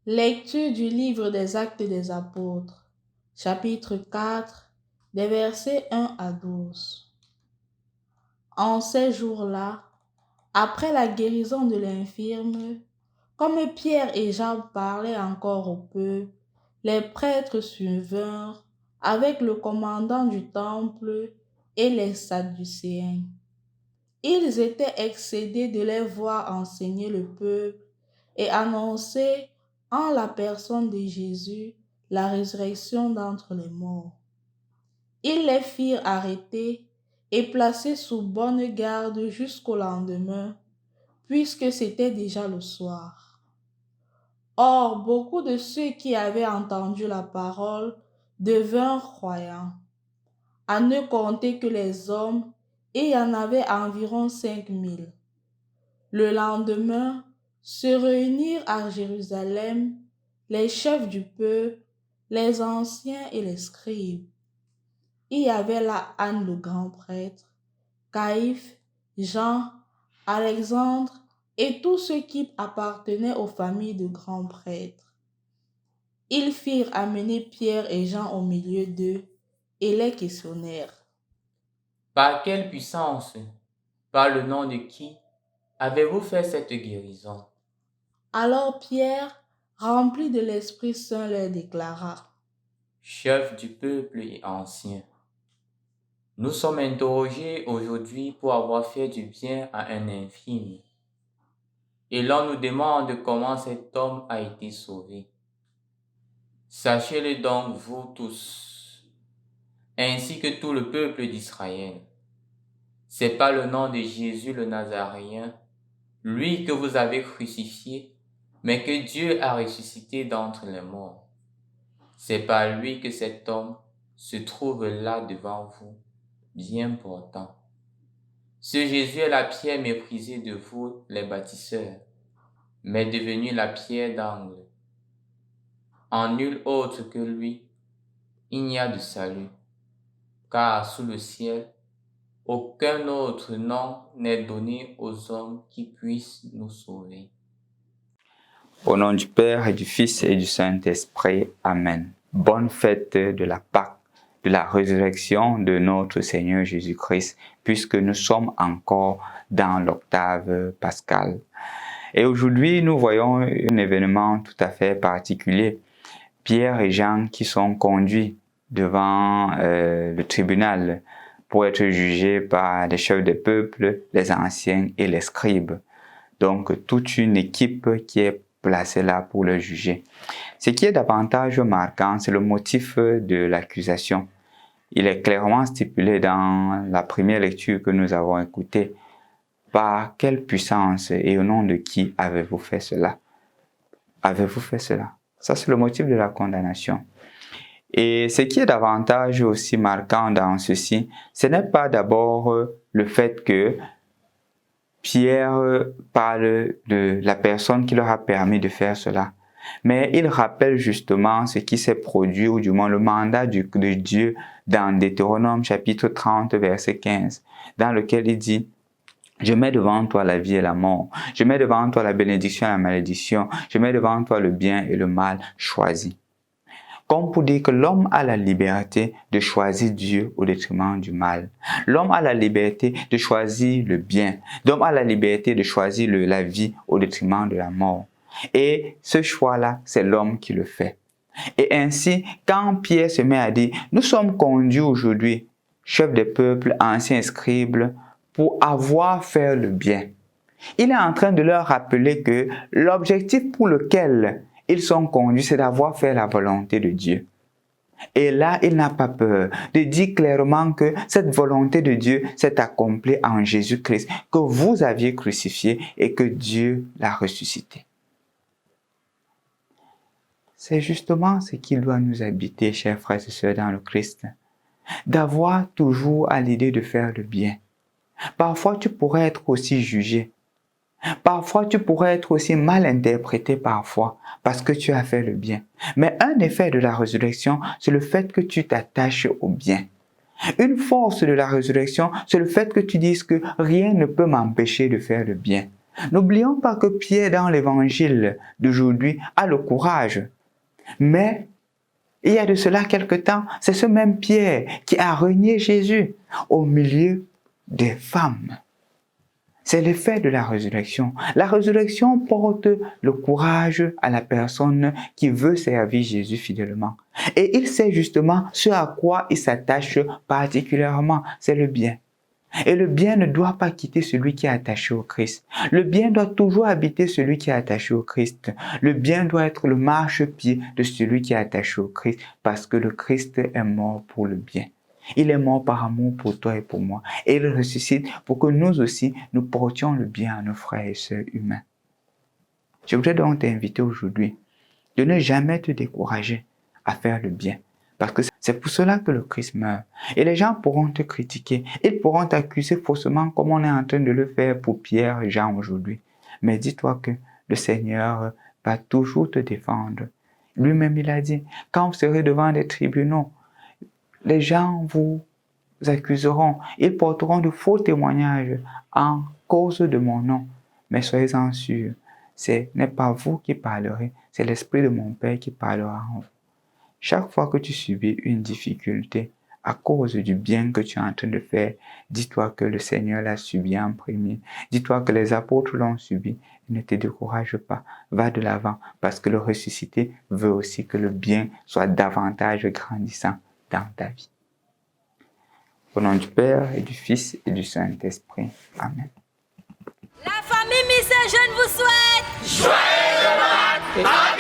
Lecture du livre des Actes des Apôtres, chapitre 4, des versets 1 à 12. En ces jours-là, après la guérison de l'infirme, comme Pierre et Jean parlaient encore au peuple, les prêtres survinrent avec le commandant du temple et les Sadducéens. Ils étaient excédés de les voir enseigner le peuple et annoncer en la personne de Jésus la résurrection d'entre les morts. Ils les firent arrêter et placer sous bonne garde jusqu'au lendemain, puisque c'était déjà le soir. Or, beaucoup de ceux qui avaient entendu la parole devinrent croyants, à ne compter que les hommes, et il y en avait environ 5 000. Le lendemain, se réunirent à Jérusalem les chefs du peuple, les anciens et les scribes. Il y avait là Anne le grand prêtre, Caïphe, Jean, Alexandre et tous ceux qui appartenaient aux familles de grands prêtres. Ils firent amener Pierre et Jean au milieu d'eux et les questionnèrent. Par quelle puissance, par le nom de qui avez-vous fait cette guérison? Alors Pierre, rempli de l'Esprit Saint, leur déclara. Chef du peuple et ancien, nous sommes interrogés aujourd'hui pour avoir fait du bien à un infirme. Et l'on nous demande comment cet homme a été sauvé. Sachez-le donc vous tous, ainsi que tout le peuple d'Israël. C'est par le nom de Jésus le Nazaréen, lui que vous avez crucifié, mais que Dieu a ressuscité d'entre les morts. C'est par lui que cet homme se trouve là devant vous, bien portant. Ce Jésus est la pierre méprisée de vous, les bâtisseurs, mais devenue la pierre d'angle. En nul autre que lui, il n'y a de salut, car sous le ciel, aucun autre nom n'est donné aux hommes qui puissent nous sauver. Au nom du Père et du Fils et du Saint-Esprit. Amen. Bonne fête de la Pâque, de la résurrection de notre Seigneur Jésus-Christ, puisque nous sommes encore dans l'octave pascale. Et aujourd'hui, nous voyons un événement tout à fait particulier. Pierre et Jean qui sont conduits devant le tribunal pour être jugés par les chefs des peuples, les anciens et les scribes. Donc, toute une équipe qui est placée là pour le juger. Ce qui est davantage marquant, c'est le motif de l'accusation. Il est clairement stipulé dans la première lecture que nous avons écoutée. Par quelle puissance et au nom de qui avez-vous fait cela? Avez-vous fait cela? Ça, c'est le motif de la condamnation. Et ce qui est davantage aussi marquant dans ceci, ce n'est pas d'abord le fait que Pierre parle de la personne qui leur a permis de faire cela, mais il rappelle justement ce qui s'est produit, ou du moins le mandat de Dieu dans Deutéronome chapitre 30, verset 15, dans lequel il dit: je mets devant toi la vie et la mort. Je mets devant toi la bénédiction et la malédiction. Je mets devant toi le bien et le mal. Choisis. Comme pour dire que l'homme a la liberté de choisir Dieu au détriment du mal. L'homme a la liberté de choisir le bien. L'homme a la liberté de choisir la vie au détriment de la mort. Et ce choix-là, c'est l'homme qui le fait. Et ainsi, quand Pierre se met à dire, nous sommes conduits aujourd'hui, chefs des peuples, anciens scribes, pour avoir fait le bien. Il est en train de leur rappeler que l'objectif pour lequel ils sont conduits, c'est d'avoir fait la volonté de Dieu. Et là, il n'a pas peur de dire clairement que cette volonté de Dieu s'est accomplie en Jésus-Christ, que vous aviez crucifié et que Dieu l'a ressuscité. C'est justement ce qui doit nous habiter, chers frères et sœurs dans le Christ, d'avoir toujours à l'idée de faire le bien. Parfois, tu pourrais être aussi jugé. Parfois, tu pourrais être aussi mal interprété parfois parce que tu as fait le bien. Mais un effet de la résurrection, c'est le fait que tu t'attaches au bien. Une force de la résurrection, c'est le fait que tu dises que rien ne peut m'empêcher de faire le bien. N'oublions pas que Pierre, dans l'évangile d'aujourd'hui, a le courage. Mais il y a de cela quelque temps, c'est ce même Pierre qui a renié Jésus au milieu des femmes. C'est l'effet de la résurrection. La résurrection porte le courage à la personne qui veut servir Jésus fidèlement. Et il sait justement ce à quoi il s'attache particulièrement, c'est le bien. Et le bien ne doit pas quitter celui qui est attaché au Christ. Le bien doit toujours habiter celui qui est attaché au Christ. Le bien doit être le marchepied de celui qui est attaché au Christ, parce que le Christ est mort pour le bien. Il est mort par amour pour toi et pour moi. Et il ressuscite pour que nous aussi, nous portions le bien à nos frères et sœurs humains. Je voudrais donc t'inviter aujourd'hui de ne jamais te décourager à faire le bien. Parce que c'est pour cela que le Christ meurt. Et les gens pourront te critiquer. Ils pourront t'accuser faussement comme on est en train de le faire pour Pierre et Jean aujourd'hui. Mais dis-toi que le Seigneur va toujours te défendre. Lui-même, il a dit, quand vous serez devant des tribunaux, les gens vous accuseront. Ils porteront de faux témoignages en cause de mon nom. Mais soyez-en sûrs, ce n'est pas vous qui parlerez, c'est l'Esprit de mon Père qui parlera en vous. Chaque fois que tu subis une difficulté à cause du bien que tu es en train de faire, dis-toi que le Seigneur l'a subi en premier. Dis-toi que les apôtres l'ont subi. Ne te décourage pas. Va de l'avant parce que le ressuscité veut aussi que le bien soit davantage grandissant dans ta vie. Au nom du Père et du Fils et du Saint-Esprit. Amen. La famille Miss Jeune vous souhaite Joyeux Noël!